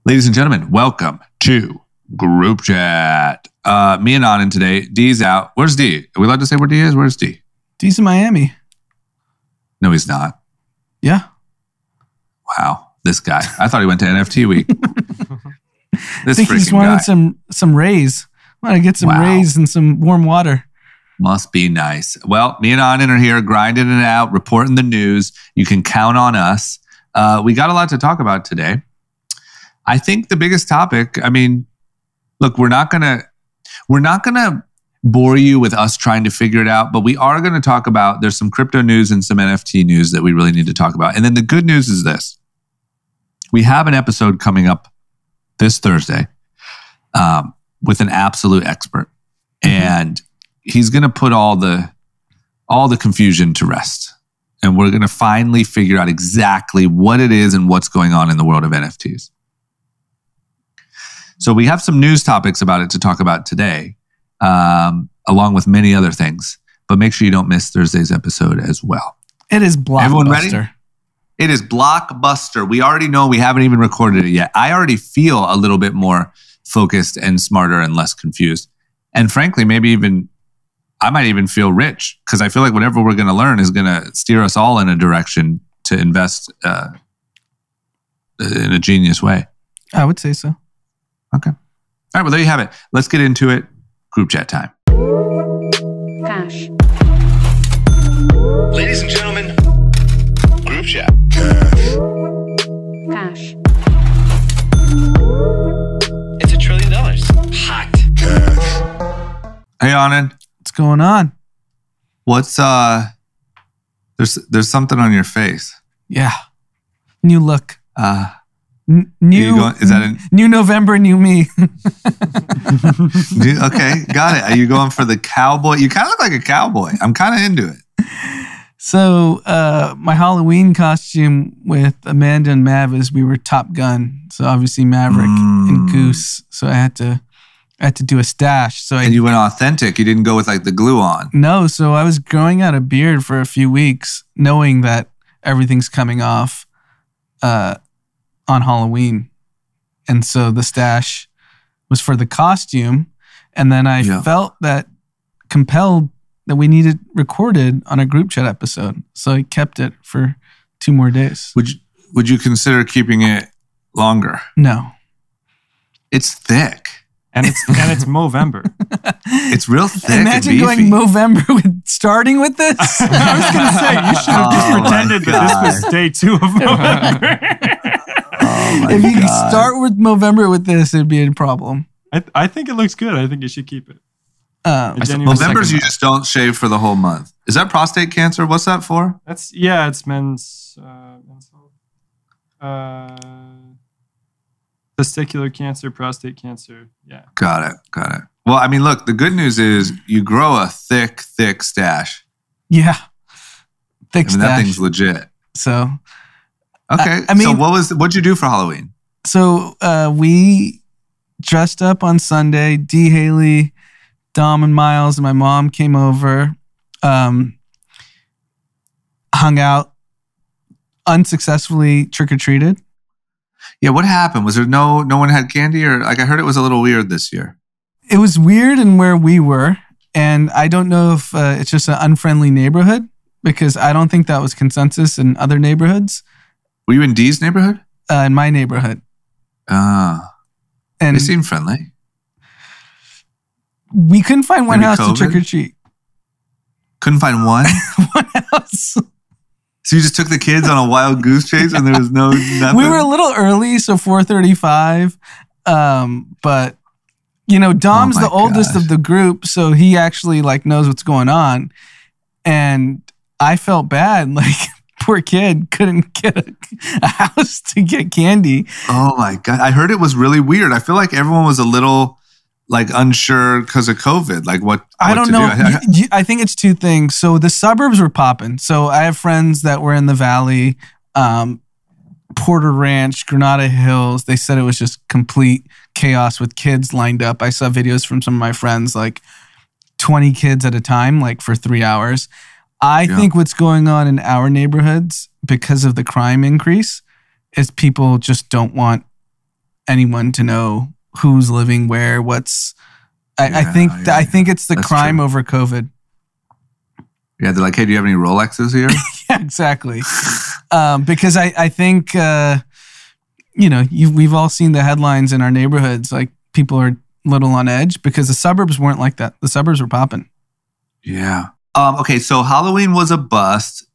Ladies and gentlemen, welcome to Group Chat. Me and Anand today. D's out. Where's D? Are we allowed to say where D is? Where's D? D's in Miami. No, he's not. Yeah. Wow. This guy. I thought he went to NFT week. I think he just wanted some rays. I want to get some rays and some warm water. Must be nice. Well, me and Anand are here grinding it out, reporting the news. You can count on us. We got a lot to talk about today. I think the biggest topic, look, we're not gonna bore you with us trying to figure it out, but we are going to talk about, there's some crypto news and some NFT news that we really need to talk about. And then the good news is this. We have an episode coming up this Thursday with an absolute expert. And he's going to put all the confusion to rest. And we're going to finally figure out exactly what it is and what's going on in the world of NFTs. So we have some news topics about it to talk about today, along with many other things. But make sure you don't miss Thursday's episode as well. It is blockbuster. Everyone ready? It is blockbuster. We already know, we haven't even recorded it yet. I already feel a little bit more focused and smarter and less confused. And frankly, I might even feel rich because I feel like whatever we're going to learn is going to steer us all in a direction to invest in a genius way. I would say so. Okay. All right. Well, there you have it. Let's get into it. Group chat time. Cash. Ladies and gentlemen, group chat. Cash. It's $1 trillion. Hot. Hey, Anand. What's going on? What's there's something on your face. Yeah. New look. New November, new me. Okay, got it. Are you going for the cowboy? You kind of look like a cowboy. I'm kind of into it. So my Halloween costume with Amanda and Mav is we were Top Gun. So obviously Maverick and Goose. So I had to do a stash. And you went authentic. You didn't go with like the glue on. No. So I was growing out a beard for a few weeks, knowing that everything's coming off on Halloween. And so the stash was for the costume. And then I felt that compelled that we needed recorded on a group chat episode. So I kept it for 2 more days. Would you consider keeping it longer? No. It's thick. And it's Movember. It's real thick. Imagine going Movember starting with this. I was going to say, you should have just pretended that this was day 2 of Movember. If you start with Movember with this, it'd be a problem. I think it looks good. I think you should keep it. November's you just don't shave for the whole month. Is that prostate cancer? What's that for? It's men's testicular cancer, prostate cancer. Yeah. Got it. Well, look, the good news is you grow a thick stash. Yeah. Thick stash. That thing's legit. So. Okay. So what'd you do for Halloween? So we dressed up on Sunday. D. Haley, Dom, and Miles and my mom came over, hung out, unsuccessfully trick-or-treated. Yeah, what happened? Was there no one had candy, or I heard it was a little weird this year? It was weird in where we were, and I don't know if it's just an unfriendly neighborhood because I don't think that was consensus in other neighborhoods. Were you in Dee's neighborhood? In my neighborhood. And they seem friendly. We couldn't find one house to trick or treat. Couldn't find one? One house. So you just took the kids on a wild goose chase and there was nothing? We were a little early, so 4:35. But Dom's the oldest of the group, so he actually knows what's going on. And I felt bad, poor kid couldn't get a house to get candy. Oh my God. I heard it was really weird. I feel like everyone was a little unsure because of COVID. I don't know. I think it's 2 things. So the suburbs were popping. So I have friends that were in the Valley, Porter Ranch, Granada Hills. They said it was just complete chaos with kids lined up. I saw videos from some of my friends, 20 kids at a time, for 3 hours. I think what's going on in our neighborhoods because of the crime increase is people just don't want anyone to know who's living where, what's. I think it's the That's crime true. over COVID. Yeah, they're like, hey, do you have any Rolexes here? Yeah, exactly. Because I think we've all seen the headlines in our neighborhoods. Like people are a little on edge because the suburbs weren't like that. The suburbs were popping. Yeah. Okay, so Halloween was a bust.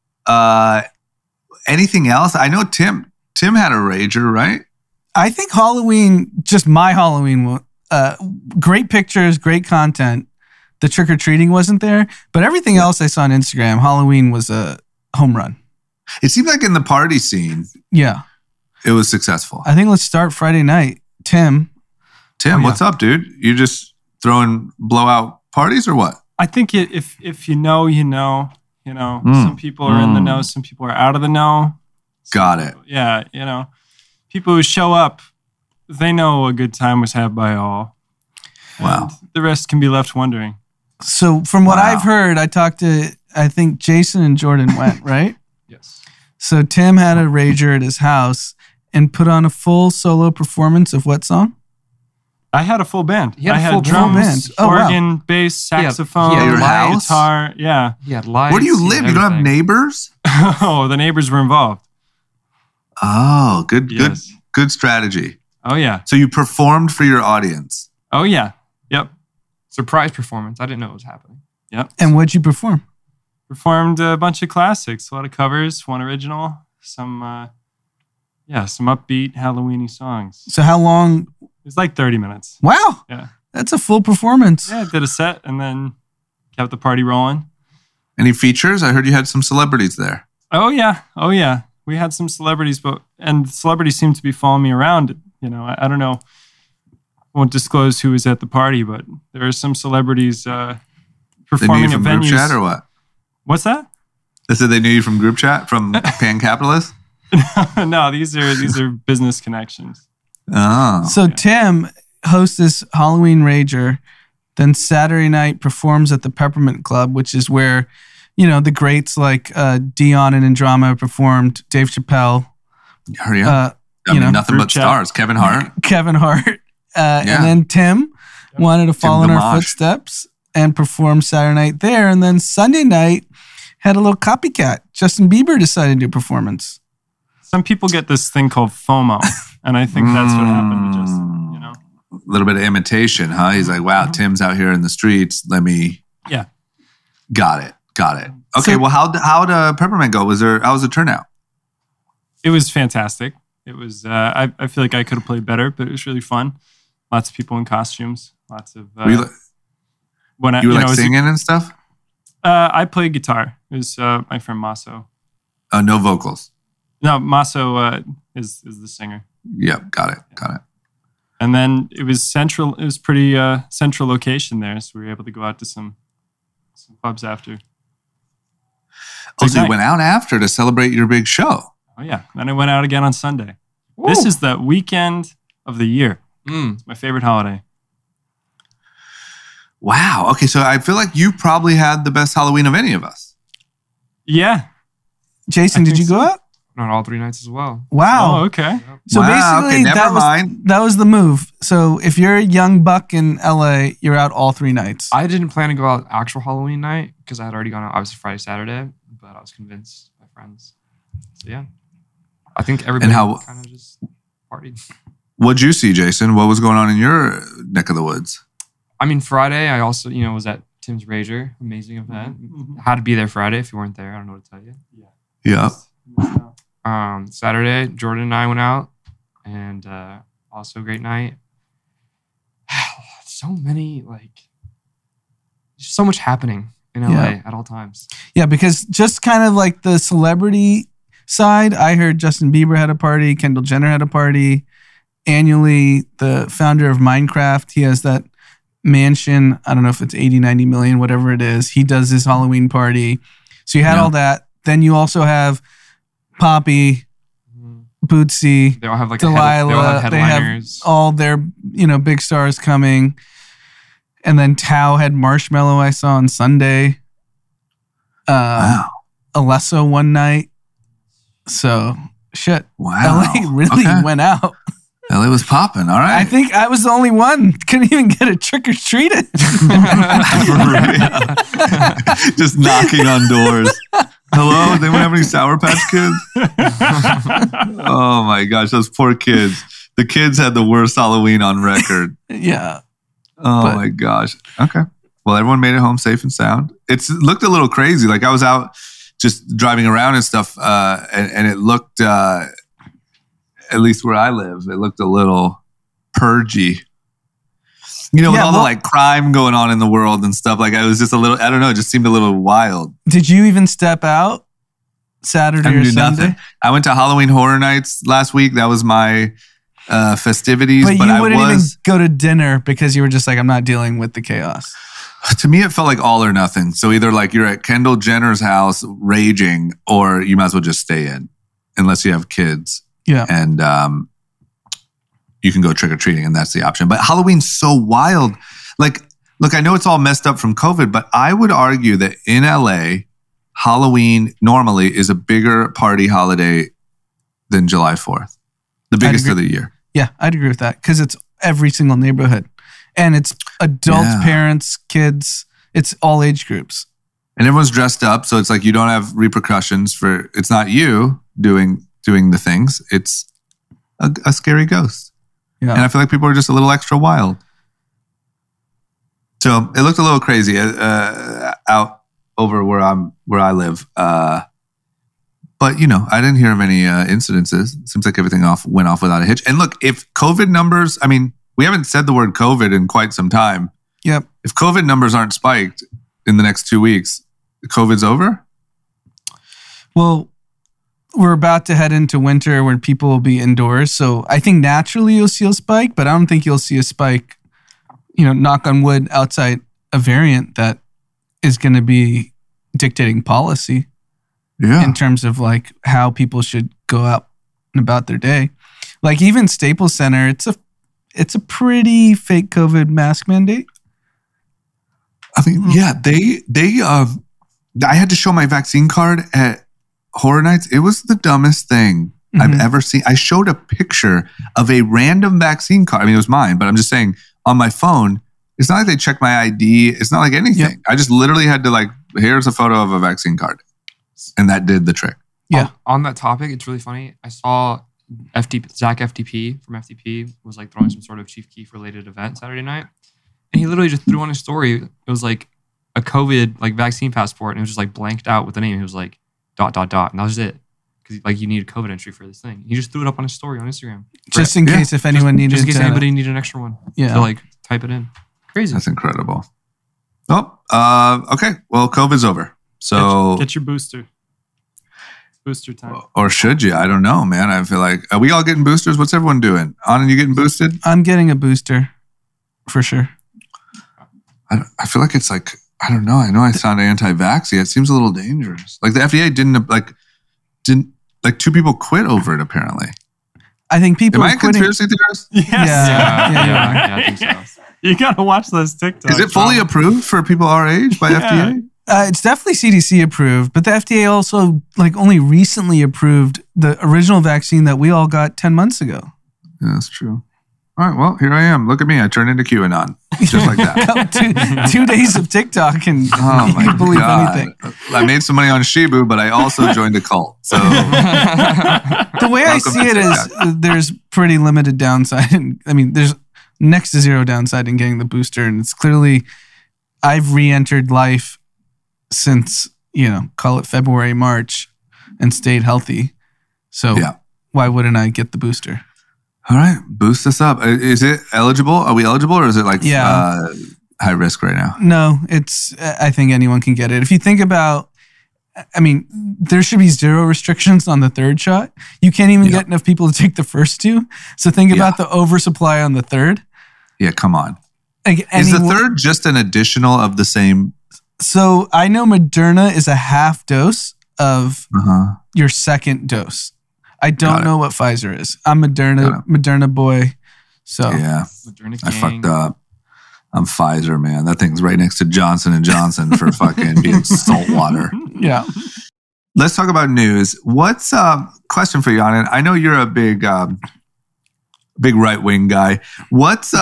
Anything else? I know Tim had a rager, right? I think Halloween, just my Halloween, great pictures, great content. The trick-or-treating wasn't there, but everything else I saw on Instagram, Halloween was a home run. It seemed like in the party scene, Yeah. it was successful. I think let's start Friday night. Tim, What's up, dude? You just throwing blowout parties or what? I think if you know, you know. Some people are in the know, some people are out of the know. Got it. Yeah, people who show up, they know a good time was had by all. Wow. And the rest can be left wondering. so from what Wow. I've heard, I think Jason and Jordan went, right? Yes. So Tim had a rager at his house and put on a full solo performance of what song? I had a full band. He had I a had full drums, band. Oh, wow. organ, bass, saxophone, he had your house? guitar. Yeah. He had lights. Where do you he live? had You don't have everything. neighbors? Oh, the neighbors were involved. Oh, Yes. good strategy. Oh, yeah. So you performed for your audience. Oh, yeah. Yep. Surprise performance. I didn't know it was happening. Yep. And what'd you perform? Performed a bunch of classics, a lot of covers, one original, some upbeat Halloween-y songs. So how long? It was like 30 minutes. Wow. Yeah. That's a full performance. Yeah, did a set and then kept the party rolling. Any features? I heard you had some celebrities there. Oh, yeah. We had some celebrities, and celebrities seem to be following me around. I don't know. I won't disclose who was at the party, but there are some celebrities They knew performing you at from group venues. chat or what? What's that? They said they knew you from group chat, from Pan Capitalist? No, these are business connections. Oh. So Tim hosts this Halloween rager, then Saturday night performs at the Peppermint Club, which is where, the greats like Dion and Andromeda performed, Dave Chappelle, I mean, nothing group but chat. stars. Kevin Hart. Kevin Hart. And then Tim wanted to follow in our Gamage. footsteps and perform Saturday night there. And then Sunday night had a little copycat. Justin Bieber decided to do a performance. Some people get this thing called FOMO, and I think that's what happened to Justin. A little bit of imitation, huh? He's like, wow, Tim's out here in the streets. Let me. Yeah. Got it. Okay, well, how'd Peppermint go? How was the turnout? It was fantastic. It was. I feel like I could have played better, but it was really fun. Lots of people in costumes. Lots of. Were you were singing and stuff? I played guitar. It was my friend Masso. No vocals. No, Masso is the singer. Yep, got it. And then it was central. It was pretty central location there, so we were able to go out to some clubs after. Oh, so you night. went out after to celebrate your big show. Oh yeah, then I went out again on Sunday. This is the weekend of the year. It's my favorite holiday. Wow. Okay, so I feel like you probably had the best Halloween of any of us. Yeah. Jason, I did think you go so. out? On all 3 nights as well. Wow. Oh, okay. So Wow, basically, okay, never mind. that was the move. So if you're a young buck in LA, you're out all 3 nights. I didn't plan to go out actual Halloween night because I had already gone out obviously Friday, Saturday, but I was convinced by friends. So yeah, I think everybody kind of just partied. What'd you see, Jason? What was going on in your neck of the woods? I mean, Friday, I also, was at Tim's Rager. Amazing event. Had to be there Friday. If you weren't there, I don't know what to tell you. Yeah. Saturday, Jordan and I went out, and also a great night. So many, there's so much happening in LA at all times. Yeah, because just kind of like the celebrity side, I heard Justin Bieber had a party, Kendall Jenner had a party. Annually, the founder of Minecraft, he has that mansion. I don't know if it's 80, 90 million, whatever it is. He does his Halloween party. So you had all that. Then you also have Poppy, Bootsy, They all have Delilah. They have headliners. all their, big stars coming. And then Tao had Marshmallow I saw on Sunday. Wow. Alesso one night. So, shit. Wow. LA really went out. LA was popping. All right. I think I was the only one. Couldn't even get a trick or treated. Just knocking on doors. Hello, they don't have any Sour Patch Kids? Oh my gosh, those poor kids. The kids had the worst Halloween on record. Yeah. Oh my gosh. Okay. Well, everyone made it home safe and sound. It looked a little crazy. Like I was out just driving around and stuff, and it looked, at least where I live, it looked a little purgy. You know, with all the like crime going on in the world and stuff. Like I was just a little, I don't know, it just seemed a little wild. Did you even step out Saturday or Sunday? Nothing. I went to Halloween Horror Nights last week. That was my festivities. But you wouldn't even go to dinner because you were just like, I'm not dealing with the chaos. To me, it felt like all or nothing. So either like you're at Kendall Jenner's house raging, or you might as well just stay in, unless you have kids. Yeah. And you can go trick-or-treating, and that's the option. But Halloween's so wild. Like, look, I know it's all messed up from COVID, but I would argue that in LA, Halloween normally is a bigger party holiday than July 4th. The biggest of the year. Yeah, I'd agree with that because it's every single neighborhood. And it's adults, parents, kids. It's all age groups. And everyone's dressed up, so it's like you don't have repercussions for, it's not you doing the things. It's a scary ghost. Yeah. And I feel like people are just a little extra wild. So it looked a little crazy out over where I live. But, you know, I didn't hear of any incidences. It seems like everything went off without a hitch. And look, if COVID numbers, I mean, we haven't said the word COVID in quite some time. Yep. If COVID numbers aren't spiked in the next 2 weeks, COVID's over? Well, we're about to head into winter when people will be indoors. So I think naturally you'll see a spike, but I don't think you'll see a spike, you know, knock on wood, outside a variant that is going to be dictating policy in terms of like how people should go out and about their day. Like even Staples Center, it's a pretty fake COVID mask mandate. I mean, yeah, I had to show my vaccine card at Horror Nights. It was the dumbest thing I've ever seen. I showed a picture of a random vaccine card. I mean, it was mine, but I'm just saying on my phone, it's not like they checked my ID. It's not like anything. Yep. I just literally had to like, here's a photo of a vaccine card. And that did the trick. Yeah. On that topic, it's really funny. I saw Zach FTP from FTP was like throwing some sort of Chief Keef related event Saturday night. And he literally just threw on his story. It was like a COVID like vaccine passport. And it was just like blanked out with the name. He was like, ... And that was it. Because like you need a COVID entry for this thing. He just threw it up on his story on Instagram. Just in case if anyone needed just in case anybody needed an extra one. Yeah. To like type it in. Crazy. That's incredible. Oh, okay. Well, COVID's over. So get your booster. Booster time. Or should you? I don't know, man. I feel like, are we all getting boosters? What's everyone doing? Anand, you getting boosted? I'm getting a booster for sure. I feel like it's like, I don't know. I know I sound anti-vax. It seems a little dangerous. Like the FDA didn't two people quit over it apparently. I think people Am I a conspiracy theorist? Yes. Yeah, I think so. You gotta watch those TikToks. Is it fully approved for people our age by FDA? It's definitely CDC approved, but the FDA also like only recently approved the original vaccine that we all got 10 months ago. Yeah, that's true. All right, well, here I am. Look at me. I turned into QAnon. Just like that. 2 days of TikTok and you can believe anything. I made some money on Shibu, but I also joined a cult. So the way I see it is there's pretty limited downside. I mean, there's next to zero downside in getting the booster. And it's clearly, I've re-entered life since, call it February, March, and stayed healthy. So why wouldn't I get the booster? All right, boost us up. Is it eligible? Are we eligible, or is it like high risk right now? No, I think anyone can get it. If you think about, there should be zero restrictions on the third shot. You can't even get enough people to take the first two. So think about the oversupply on the third. Yeah, come on. Is the third just an additional of the same? So I know Moderna is a half dose of your second dose. I don't know what Pfizer is. I'm Moderna boy. So yeah, I fucked up. I'm Pfizer, man. That thing's right next to Johnson & Johnson for fucking being salt water. Yeah. Let's talk about news. What's question for you, Anand? I know you're a big big right-wing guy. What's the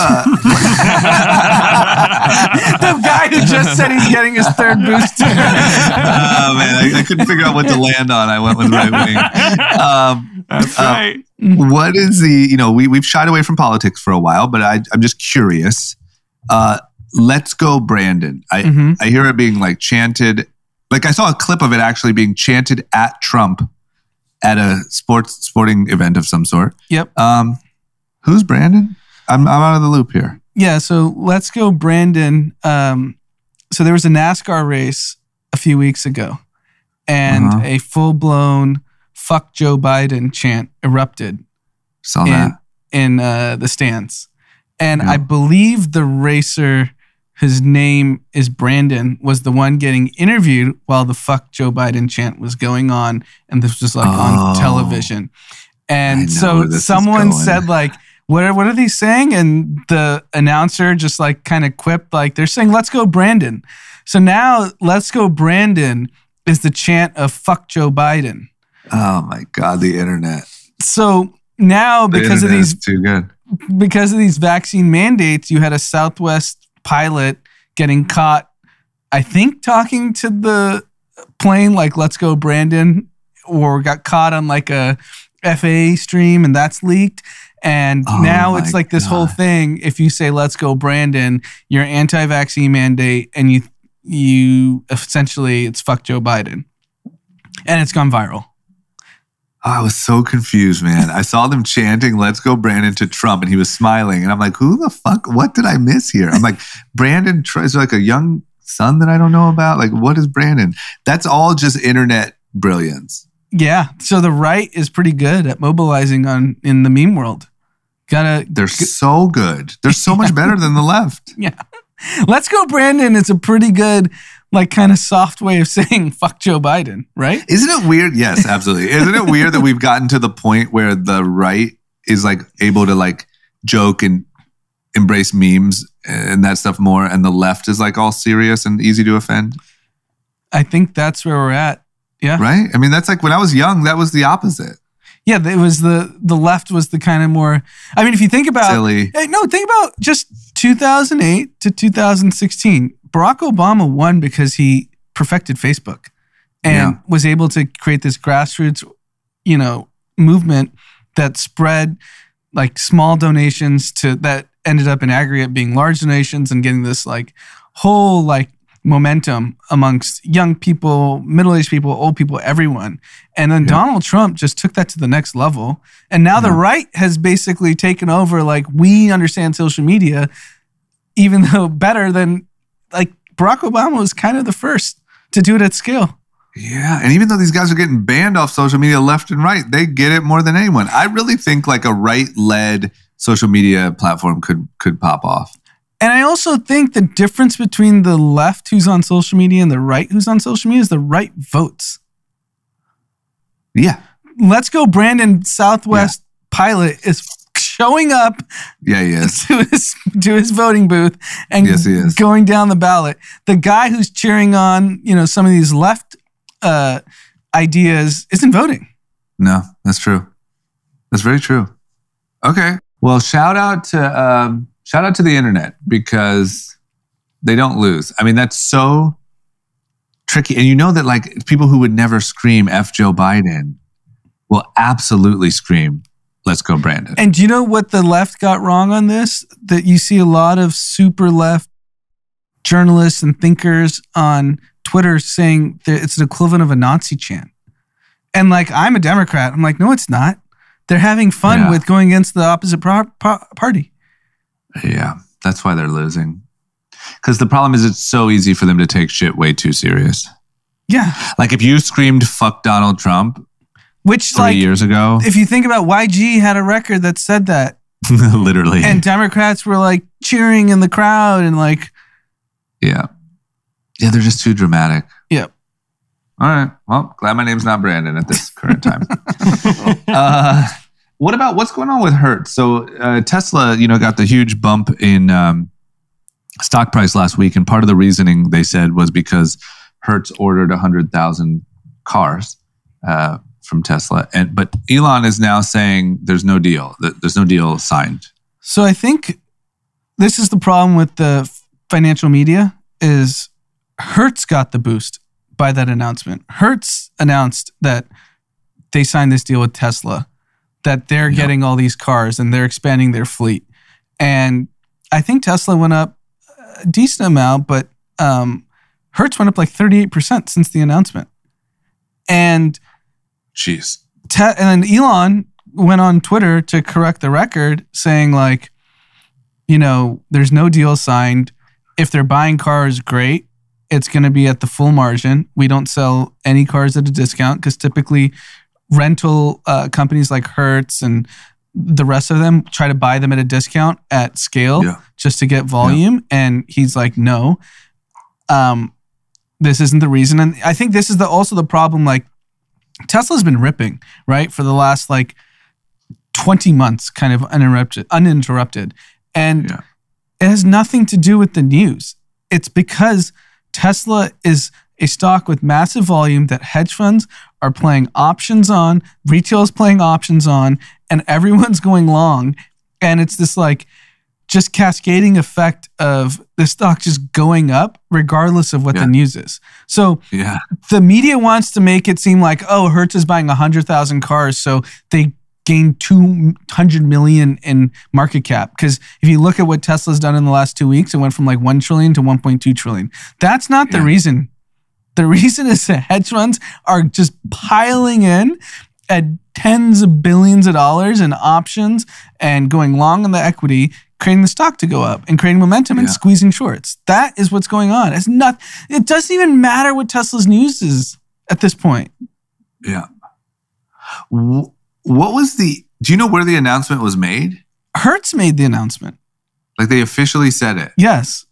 guy who just said he's getting his third booster? Oh man, I couldn't figure out what to land on. I went with right-wing. That's right. What is we've shied away from politics for a while, but I'm just curious. Let's go, Brandon. I hear it being like chanted. Like I saw a clip of it actually being chanted at Trump at a sporting event of some sort. Yep. Who's Brandon? I'm out of the loop here. Yeah, so let's go, Brandon. So there was a NASCAR race a few weeks ago, and a full-blown "fuck Joe Biden" chant erupted. Saw that in the stands, and I believe the racer, whose name is Brandon, was the one getting interviewed while the "fuck Joe Biden" chant was going on, and this was like on television. And so someone said like, what are they saying? And the announcer just like kind of quipped like, they're saying, "Let's go, Brandon." So now "Let's go, Brandon" is the chant of "fuck Joe Biden." Oh my God, the internet. So now because of these too good. Because of these vaccine mandates, you had a Southwest pilot getting caught, I think, talking to the plane like "Let's go, Brandon," or got caught on like a FAA stream, and that's leaked. And now it's like this whole thing. If you say "Let's go, Brandon," you're anti-vaccine mandate, and you essentially it's "fuck Joe Biden," and it's gone viral. I was so confused, man. I saw them chanting "Let's go, Brandon" to Trump, and he was smiling, and I'm like, "Who the fuck? What did I miss here?" I'm like, Brandon is like a young son that I don't know about. Like, what is Brandon? That's all just internet brilliance. Yeah. So the right is pretty good at mobilizing in the meme world. They're so good. They're so much better than the left. Yeah. "Let's go, Brandon" is a pretty good, like, kind of soft way of saying "fuck Joe Biden," right? Isn't it weird? Yes, absolutely. Isn't it weird that we've gotten to the point where the right is like able to like joke and embrace memes and that stuff more, and the left is like all serious and easy to offend? I think that's where we're at. Yeah. Right? I mean, that's like when I was young, that was the opposite. Yeah, it was the left was the kind of more, I mean, if you think about silly. No, think about just 2008 to 2016. Barack Obama won because he perfected Facebook and was able to create this grassroots, movement that spread like small donations that ended up in aggregate being large donations and getting this like whole like momentum amongst young people, middle-aged people, old people, everyone. And then Donald Trump just took that to the next level. And now the right has basically taken over, like, we understand social media, even though better than, like, Barack Obama was kind of the first to do it at scale. Yeah, and even though these guys are getting banned off social media left and right, they get it more than anyone. I really think like a right-led social media platform could pop off. And I also think the difference between the left who's on social media and the right who's on social media is the right votes. Yeah. "Let's go, Brandon" Southwest pilot is showing up he is. to his voting booth and he is. Going down the ballot. The guy who's cheering on, some of these left ideas isn't voting. No, that's true. That's very true. Okay. Well, shout out to the internet because they don't lose. I mean, that's so tricky. And you know that like people who would never scream "F Joe Biden" will absolutely scream "Let's go, Brandon." And do you know what the left got wrong on this? That you see a lot of super left journalists and thinkers on Twitter saying that it's an equivalent of a Nazi chant. And like, I'm a Democrat. I'm like, no, it's not. They're having fun with going against the opposite party. Yeah, that's why they're losing. Because the problem is it's so easy for them to take shit way too serious. Yeah. Like if you screamed "fuck Donald Trump" which 3 years ago. If you think about YG had a record that said that. Literally. And Democrats were like cheering in the crowd and like. Yeah. Yeah, they're just too dramatic. Yep. All right. Well, glad my name's not Brandon at this current time. What about what's going on with Hertz? So Tesla, got the huge bump in stock price last week, and part of the reasoning they said was because Hertz ordered 100,000 cars from Tesla. But Elon is now saying there's no deal. There's no deal signed. So I think this is the problem with the financial media is Hertz got the boost by that announcement. Hertz announced that they signed this deal with Tesla, that they're getting all these cars and they're expanding their fleet. And I think Tesla went up a decent amount, but Hertz went up like 38% since the announcement. And Jeez. And then Elon went on Twitter to correct the record, saying like, there's no deal signed. If they're buying cars, great. It's going to be at the full margin. We don't sell any cars at a discount because typically rental companies like Hertz and the rest of them try to buy them at a discount at scale just to get volume. Yeah. And he's like, no, this isn't the reason. And I think this is also the problem. Like Tesla's been ripping, right? For the last like 20 months, kind of uninterrupted. And it has nothing to do with the news. It's because Tesla is a stock with massive volume that hedge funds are playing options on, retail is playing options on, and everyone's going long. And it's this like just cascading effect of the stock just going up regardless of what the news is. So the media wants to make it seem like, oh, Hertz is buying 100,000 cars, so they gained 200 million in market cap. Because if you look at what Tesla's done in the last 2 weeks, it went from like 1 trillion to 1.2 trillion. That's not the reason. The reason is that hedge funds are just piling in at tens of billions of dollars in options and going long on the equity, creating the stock to go up and creating momentum and squeezing shorts. That is what's going on. It doesn't even matter what Tesla's news is at this point. Yeah. What was do you know where the announcement was made? Hertz made the announcement. Like they officially said it? Yes.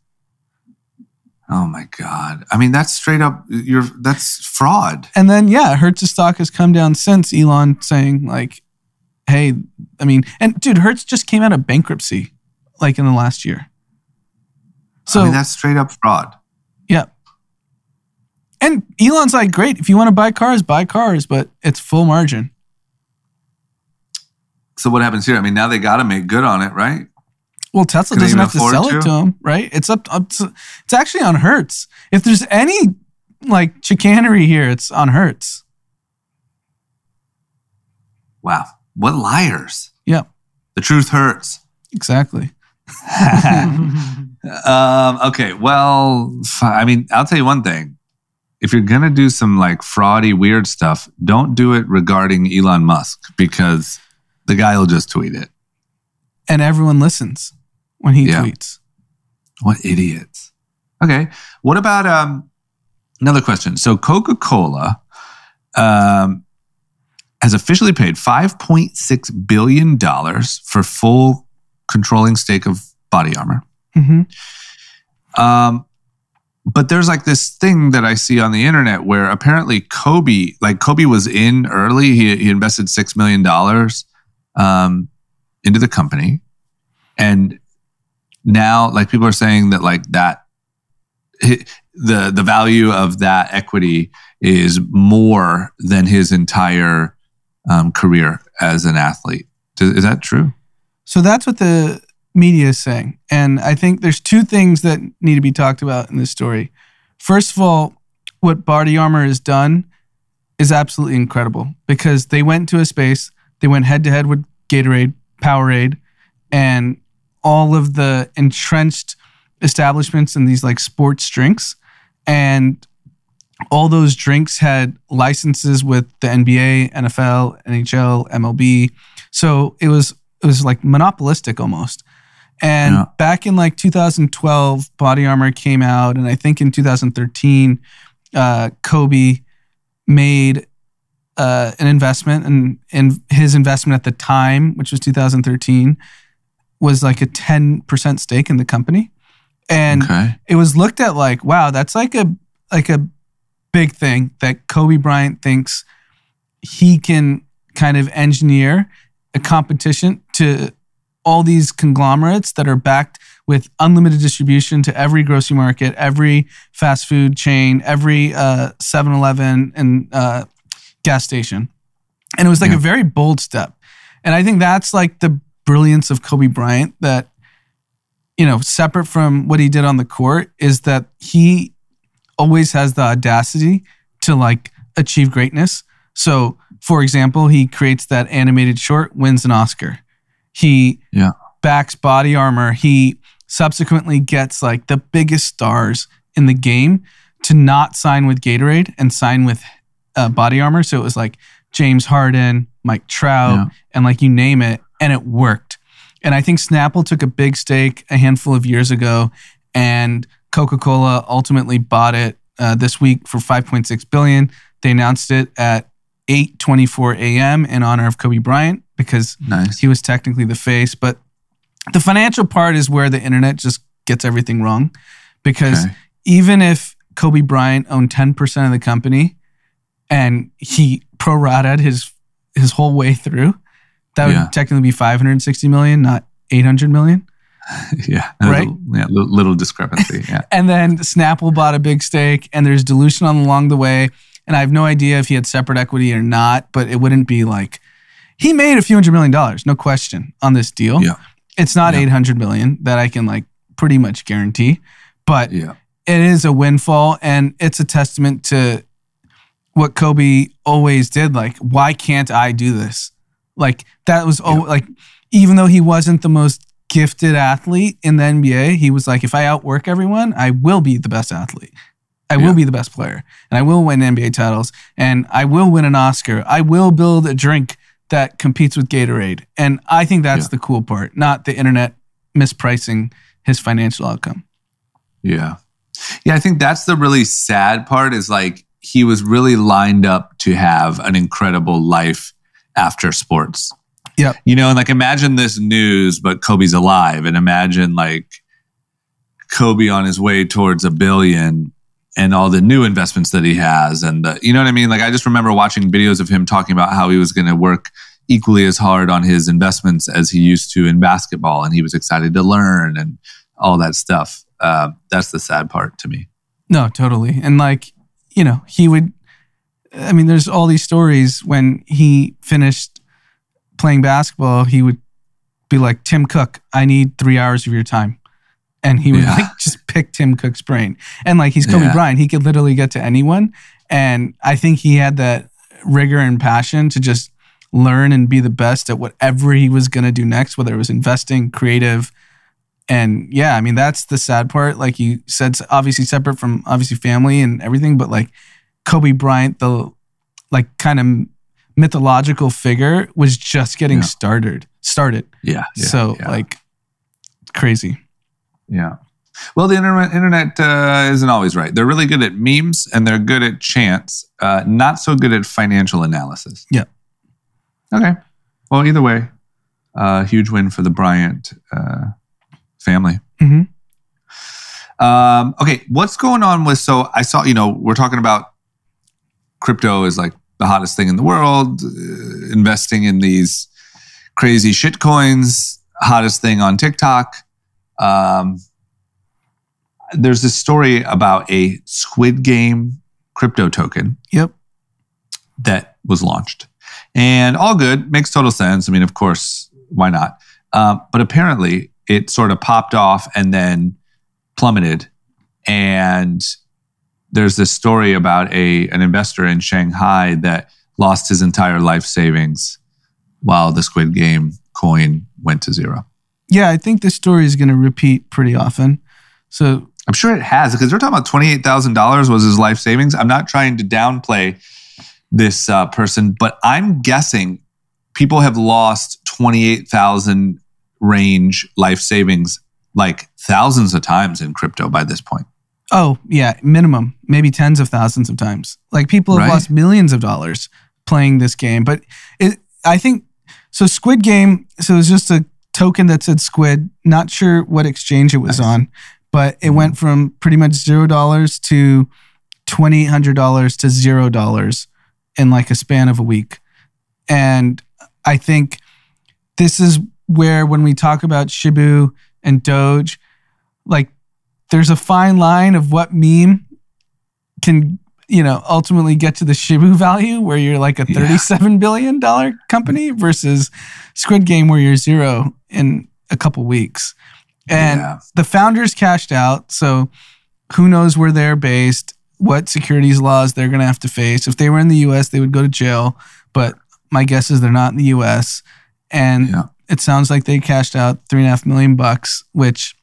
Oh my God. I mean, that's straight up, that's fraud. And then, Hertz's stock has come down since Elon saying like, hey, I mean, and dude, Hertz just came out of bankruptcy like in the last year. So I mean, that's straight up fraud. Yeah. And Elon's like, great, if you want to buy cars, but it's full margin. So what happens here? I mean, now they got to make good on it, right? Well, Tesla doesn't have to sell it to them, right? It's it's actually on Hertz. If there's any like chicanery here, it's on Hertz. Wow. What liars. Yeah. The truth hurts. Exactly. Okay. Well, I mean, I'll tell you one thing. If you're going to do some like fraudy, weird stuff, don't do it regarding Elon Musk because the guy will just tweet it. And everyone listens when he tweets. What idiots. Okay. What about another question? So Coca-Cola has officially paid $5.6 billion for full controlling stake of BodyArmor. Mm-hmm. But there's like this thing that I see on the internet where apparently Kobe was in early. He invested $6 million into the company. And now like people are saying that like that the value of that equity is more than his entire career as an athlete. Is that true? So that's what the media is saying. And I think there's two things that need to be talked about in this story. First of all, what BodyArmor has done is absolutely incredible because they went to a space, they went head to head with Gatorade, Powerade, and all of the entrenched establishments in these like sports drinks. And all those drinks had licenses with the NBA, NFL, NHL, MLB. So it was like monopolistic almost. And back in like 2012, BodyArmor came out. And I think in 2013, Kobe made an investment. And his investment at the time, which was 2013, was like a 10% stake in the company. And it was looked at like, wow, that's like a big thing that Kobe Bryant thinks he can kind of engineer a competition to all these conglomerates that are backed with unlimited distribution to every grocery market, every fast food chain, every 7-Eleven and gas station. And it was like a very bold step. And I think that's like the brilliance of Kobe Bryant, that, you know, separate from what he did on the court, is that he always has the audacity to like achieve greatness. So, for example, he creates that animated short, wins an Oscar. He backs BodyArmor. He subsequently gets like the biggest stars in the game to not sign with Gatorade and sign with BodyArmor. So it was like James Harden, Mike Trout, and like you name it, and it worked. And I think Snapple took a big stake a handful of years ago, and Coca-Cola ultimately bought it this week for $5.6 billion. They announced it at 8:24 a.m. in honor of Kobe Bryant because he was technically the face. But the financial part is where the internet just gets everything wrong, because even if Kobe Bryant owned 10% of the company and he pro-rated his whole way through, that would technically be $560 million, not $800 million. Right? Little discrepancy. And then Snapple bought a big stake, and there's dilution along the way. And I have no idea if he had separate equity or not, but it wouldn't be like, he made a few $100 million, no question, on this deal. It's not $800 million that I can like pretty much guarantee, but it is a windfall, and it's a testament to what Kobe always did. Like, why can't I do this? Like, that was like, even though he wasn't the most gifted athlete in the NBA, he was like, if I outwork everyone, I will be the best athlete. I will be the best player, and I will win NBA titles, and I will win an Oscar. I will build a drink that competes with Gatorade. And I think that's the cool part, not the internet mispricing his financial outcome. I think that's the really sad part, is like, he was really lined up to have an incredible life after sports. You know, and like, imagine this news, but Kobe's alive, and imagine like Kobe on his way towards $1 billion and all the new investments that he has. And you know what I mean? Like, I just remember watching videos of him talking about how he was going to work equally as hard on his investments as he used to in basketball. And he was excited to learn and all that stuff. That's the sad part to me. No, totally. And like, you know, there's all these stories when he finished playing basketball, he would be like, Tim Cook, I need 3 hours of your time. And he would like just pick Tim Cook's brain. And like, he's Kobe Bryant. He could literally get to anyone. And I think he had that rigor and passion to just learn and be the best at whatever he was going to do next, whether it was investing, creative. And that's the sad part. Like you said, obviously separate from obviously family and everything, but like Kobe Bryant, the like kind of mythological figure, was just getting started. Like, crazy. Well, the internet isn't always right. They're really good at memes, and they're good at chance, not so good at financial analysis. Okay. Well, either way, huge win for the Bryant family. Okay, what's going on with, so I saw, we're talking about crypto is like the hottest thing in the world, investing in these crazy shit coins, hottest thing on TikTok. There's this story about a Squid Game crypto token that was launched. And all good, makes total sense. I mean, of course, why not? But apparently it sort of popped off and then plummeted. And there's this story about an investor in Shanghai that lost his entire life savings while the Squid Game coin went to zero. Yeah, I think this story is going to repeat pretty often. So I'm sure it has, because they're talking about $28,000 was his life savings. I'm not trying to downplay this person, but I'm guessing people have lost 28,000 range life savings like thousands of times in crypto by this point. Oh, yeah, minimum, maybe tens of thousands of times. Like, people have lost millions of dollars playing this game. But I think, so Squid Game, so it was just a token that said Squid, not sure what exchange it was on, but it went from pretty much $0 to $2,800 to $0 in like a span of a week. And I think this is where, when we talk about Shibu and Doge, like, there's a fine line of what meme can ultimately get to the Shibu value where you're like a $37 billion company versus Squid Game where you're zero in a couple weeks. And the founders cashed out. So who knows where they're based, what securities laws they're going to have to face. If they were in the US, they would go to jail. But my guess is they're not in the US. And it sounds like they cashed out $3.5 million, which,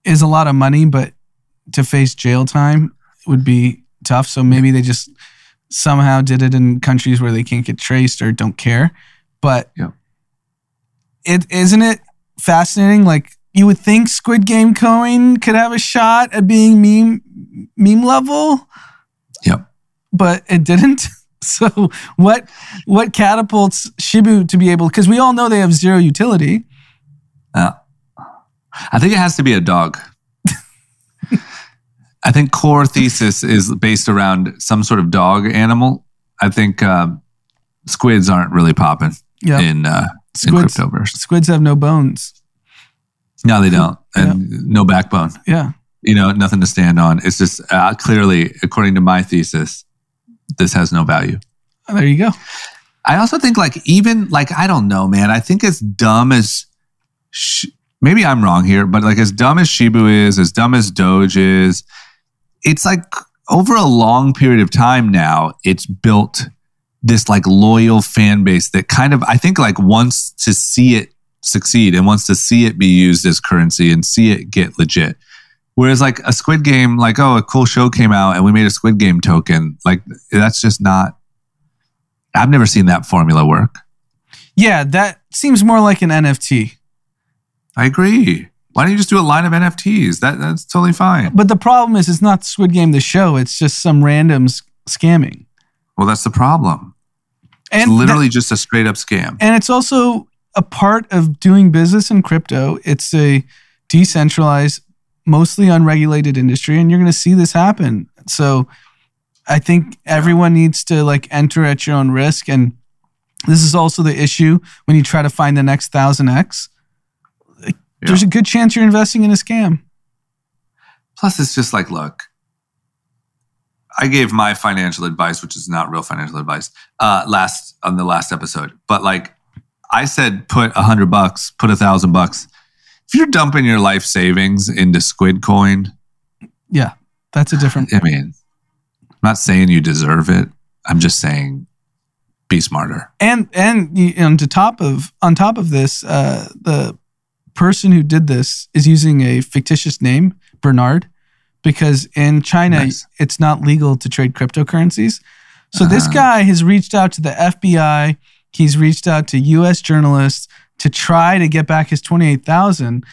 is a lot of money, but to face jail time would be tough. So maybe they just somehow did it in countries where they can't get traced or don't care. But isn't it fascinating? Like, you would think Squid Game coin could have a shot at being meme level. Yep. But it didn't. So what catapults Shibu to be able, because we all know they have zero utility. I think it has to be a dog. I think core thesis is based around some sort of dog animal. I think squids aren't really popping in Cryptoverse. Squids have no bones. No, they don't. And no backbone. Yeah. Nothing to stand on. It's just clearly, according to my thesis, this has no value. Oh, there you go. I also think I don't know, man. I think as dumb as, maybe I'm wrong here, but like as dumb as Shibu is, as dumb as Doge is, it's like over a long period of time now, it's built this like loyal fan base that kind of, I think like wants to see it succeed and wants to see it be used as currency and see it get legit. Whereas like a Squid Game, like, a cool show came out and we made a Squid Game token. Like that's just not, I've never seen that formula work. Yeah, that seems more like an NFT. I agree. Why don't you just do a line of NFTs? That's totally fine. But the problem is it's not Squid Game the show. It's just some randoms scamming. Well, that's the problem. It's literally just a straight up scam. And it's also a part of doing business in crypto. It's a decentralized, mostly unregulated industry, and you're going to see this happen. So I think everyone needs to like enter at your own risk. And this is also the issue when you try to find the next 1000X. There's a good chance you're investing in a scam. Plus, it's just like, look, I gave my financial advice, which is not real financial advice, on the last episode. But like I said, put $100, put $1,000. If you're dumping your life savings into Squid Coin, that's a different. I mean, I'm not saying you deserve it. I'm just saying, be smarter. And on top of this, the person who did this is using a fictitious name, Bernard, because in China, it's not legal to trade cryptocurrencies. So this guy has reached out to the FBI. He's reached out to U.S. journalists to try to get back his 28,000.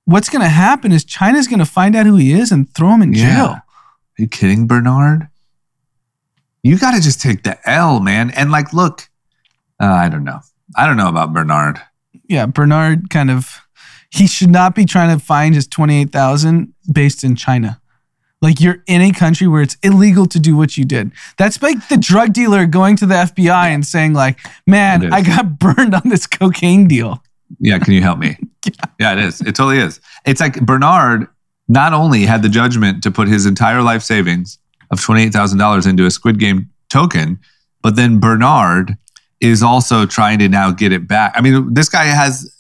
What's going to happen is China's going to find out who he is and throw him in jail. Are you kidding, Bernard? You got to just take the L, man. And like, look, I don't know. I don't know about Bernard. Yeah, Bernard he should not be trying to find his 28,000 based in China. Like you're in a country where it's illegal to do what you did. That's like the drug dealer going to the FBI and saying like, man, I got burned on this cocaine deal. Yeah, can you help me? Yeah, it is. It totally is. It's like Bernard not only had the judgment to put his entire life savings of $28,000 into a Squid Game token, but then Bernard is also trying to now get it back. I mean, this guy has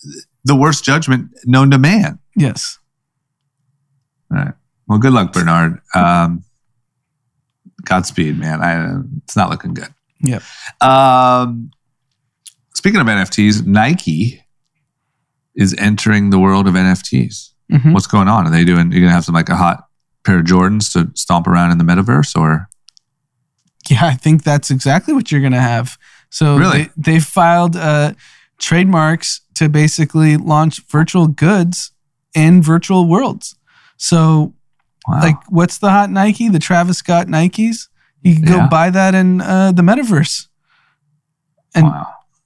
the worst judgment known to man. Yes. All right. Well, good luck, Bernard. Godspeed, man. It's not looking good. Yep. Speaking of NFTs, Nike is entering the world of NFTs. Mm-hmm. What's going on? You're going to have some like a hot pair of Jordans to stomp around in the metaverse, or? Yeah, I think that's exactly what you're going to have. So really? they filed trademarks to basically launch virtual goods in virtual worlds. So like what's the hot Nike? The Travis Scott Nikes? You can go buy that in the metaverse and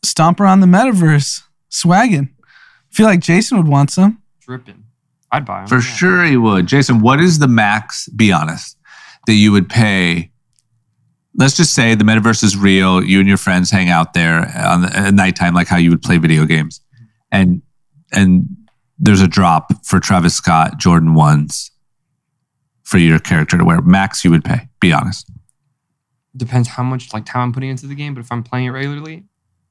stomp around the metaverse, swagging. I feel like Jason would want some. Dripping. I'd buy them. For sure he would. Jason, what is the max, be honest, that you would pay? Let's just say the metaverse is real. You and your friends hang out there at nighttime, like how you would play video games. And there's a drop for Travis Scott Jordan 1s. for your character to wear? Max you would pay, be honest. Depends how much like time I'm putting into the game, but if I'm playing it regularly,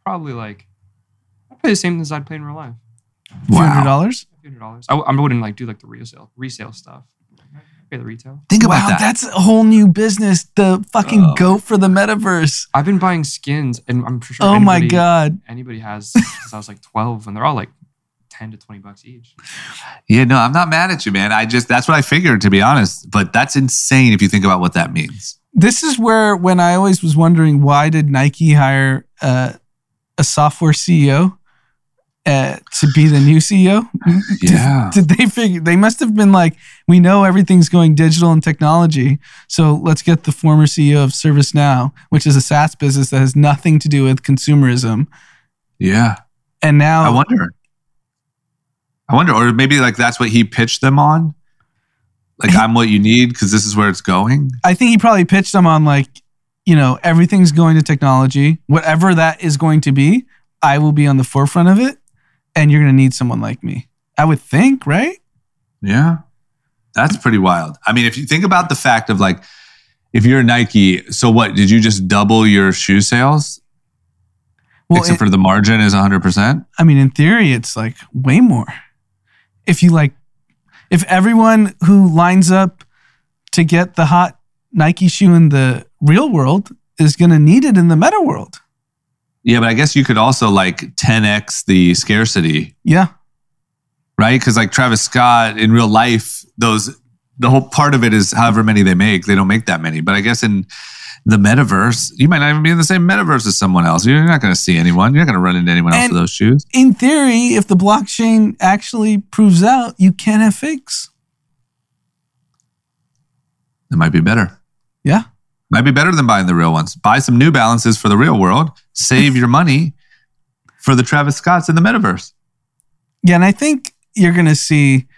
probably like I'd pay the same as I'd play in real life. $200? $200. I wouldn't like do like the resale stuff. Pay the retail. Think about Wow, that. that's a whole new business. The fucking goat for the metaverse. I've been buying skins, and I'm sure. Oh my God. Anybody has since I was like 12, and they're all like $10 to $20 each. Yeah, no, I'm not mad at you, man. That's what I figured, to be honest. But that's insane if you think about what that means. This is where, when I always was wondering, why did Nike hire a software CEO to be the new CEO? Yeah. Did they figure? They must have been like, we know everything's going digital and technology, so let's get the former CEO of ServiceNow, which is a SaaS business that has nothing to do with consumerism. Yeah. And now I wonder, or maybe like that's what he pitched them on. Like, I'm what you need because this is where it's going. I think he probably pitched them on like, everything's going to technology. Whatever that is going to be, I will be on the forefront of it. And you're going to need someone like me. I would think, right? Yeah. That's pretty wild. I mean, if you think about the fact of like, if you're Nike, so what? Did you just double your shoe sales? Well, except for the margin is 100%? I mean, in theory, it's like way more. If everyone who lines up to get the hot Nike shoe in the real world is going to need it in the meta world. Yeah, but I guess you could also like 10x the scarcity. Yeah. Right? Because like Travis Scott in real life, the whole part of it is however many they make. They don't make that many. But I guess in the metaverse, you might not even be in the same metaverse as someone else. You're not going to see anyone. You're not going to run into anyone else with those shoes. In theory, if the blockchain actually proves out, you can't have fakes. It might be better. Yeah. Might be better than buying the real ones. Buy some New Balances for the real world. Save your money for the Travis Scotts in the metaverse. Yeah, and I think you're going to see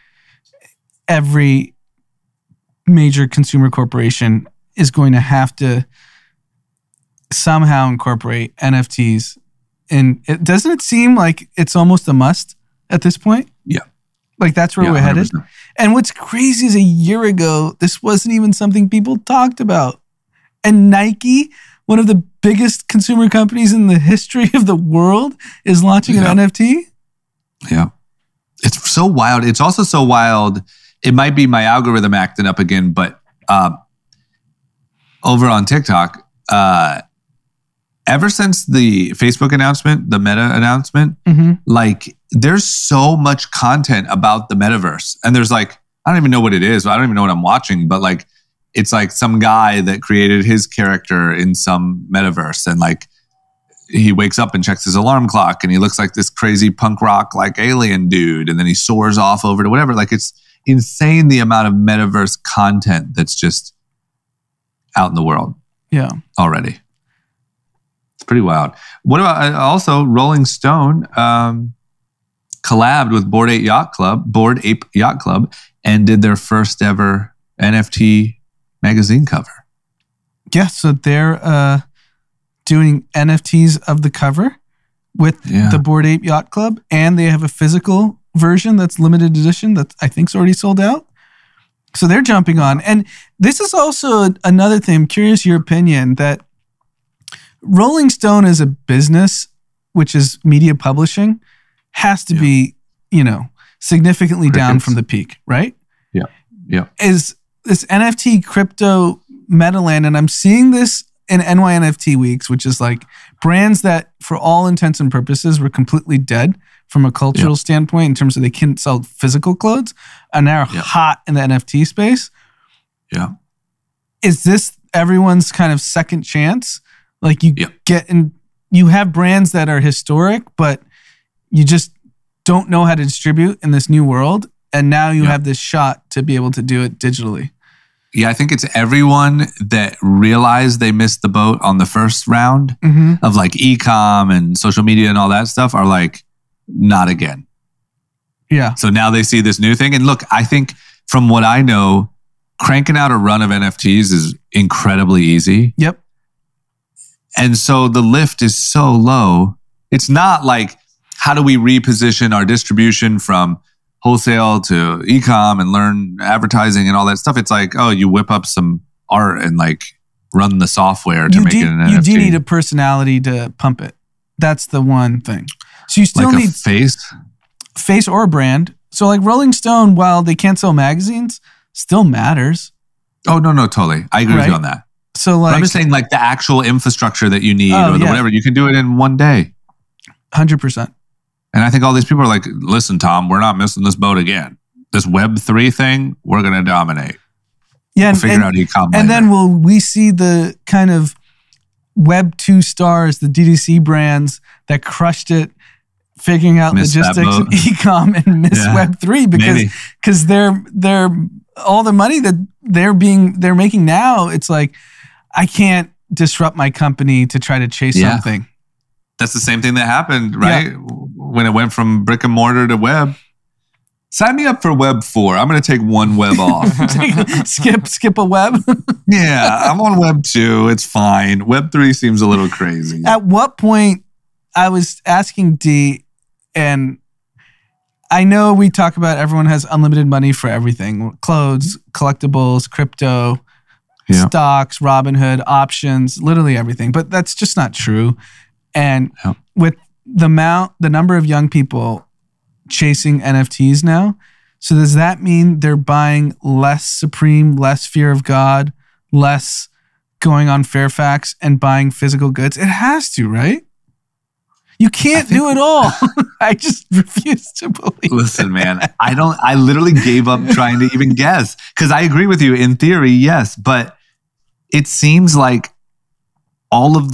every major consumer corporation is going to have to somehow incorporate NFTs. And doesn't it seem like it's almost a must at this point? Yeah. Like that's where we're 100%. headed. And what's crazy is a year ago, this wasn't even something people talked about. And Nike, one of the biggest consumer companies in the history of the world, is launching an NFT. Yeah. It's so wild. It's also so wild. It might be my algorithm acting up again, but over on TikTok, ever since the Facebook announcement, the Meta announcement, like there's so much content about the metaverse. And there's like, I don't even know what it is. I don't even know what I'm watching, but like, it's like some guy that created his character in some metaverse. And like, he wakes up and checks his alarm clock and he looks like this crazy punk rock, like alien dude. And then he soars off over to whatever. Like it's insane the amount of metaverse content that's just out in the world. Yeah. Already. It's pretty wild. What about also Rolling Stone collabed with Bored Ape Yacht Club and did their first ever NFT magazine cover. Yeah, so they're doing NFTs of the cover with the Bored Ape Yacht Club, and they have a physical version that's limited edition that I think's already sold out. So they're jumping on. And this is also another thing. I'm curious your opinion that Rolling Stone as a business, which is media publishing, has to be, significantly down from the peak, right? Yeah. Yeah. Is this NFT crypto metaland, and I'm seeing this in NYNFT weeks, which is like brands that for all intents and purposes were completely dead from a cultural standpoint in terms of they couldn't sell physical clothes and now are hot in the NFT space. Yeah. Is this everyone's kind of second chance? Like you get in, you have brands that are historic, but you just don't know how to distribute in this new world. And now you have this shot to be able to do it digitally. Yeah, I think it's everyone that realized they missed the boat on the first round of like e-com and social media and all that stuff are like, not again. Yeah. So now they see this new thing. And look, I think from what I know, cranking out a run of NFTs is incredibly easy. Yep. And so the lift is so low. It's not like, how do we reposition our distribution from wholesale to e-com and learn advertising and all that stuff. It's like, oh, you whip up some art and like run the software to make it an NFT. You do need a personality to pump it. That's the one thing. So you still like need a face or a brand. So like Rolling Stone, while they can't sell magazines, still matters. Oh, no, totally. I agree with you on that. So like, but I'm just saying like the actual infrastructure that you need whatever, you can do it in one day. 100%. And I think all these people are like, listen, Tom, we're not missing this boat again. This Web3 thing, we're going to dominate. Yeah, we'll figure out e-com and later. then will we see the kind of Web 2 stars, the DTC brands that crushed it, figuring out logistics and e-com and miss Web 3 because they're all the money that they're making now. It's like, I can't disrupt my company to try to chase something. That's the same thing that happened, right? Yeah. When it went from brick and mortar to web. Sign me up for Web 4. I'm going to take one web off. skip a web. Yeah, I'm on Web 2. It's fine. Web 3 seems a little crazy. At what point, I was asking D, and I know we talk about everyone has unlimited money for everything. Clothes, collectibles, crypto, stocks, Robinhood, options, literally everything. But that's just not true. And with the number of young people chasing NFTs now, so does that mean they're buying less Supreme, less Fear of God, less going on Fairfax and buying physical goods? It has to, right? You can't do it all. I just refuse to believe. Listen, man, I literally gave up trying to even guess because I agree with you in theory, yes, but it seems like all of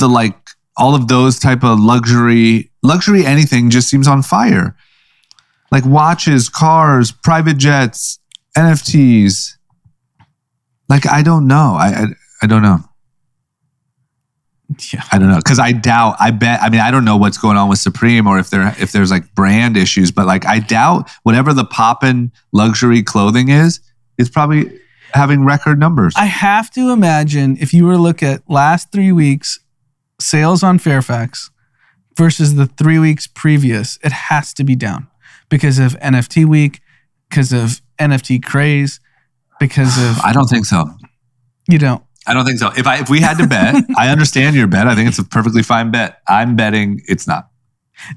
those type of luxury anything just seems on fire. Like watches, cars, private jets, NFTs. Like, I don't know. I don't know. Yeah. I don't know. Because I don't know what's going on with Supreme or if there's like brand issues, but like I doubt whatever the poppin' luxury clothing is probably having record numbers. I have to imagine if you were to look at last 3 weeks sales on Fairfax versus the 3 weeks previous, it has to be down because of NFT week, because of NFT craze, because of... I don't think so. You don't? I don't think so. If we had to bet, I understand your bet. I think it's a perfectly fine bet. I'm betting it's not.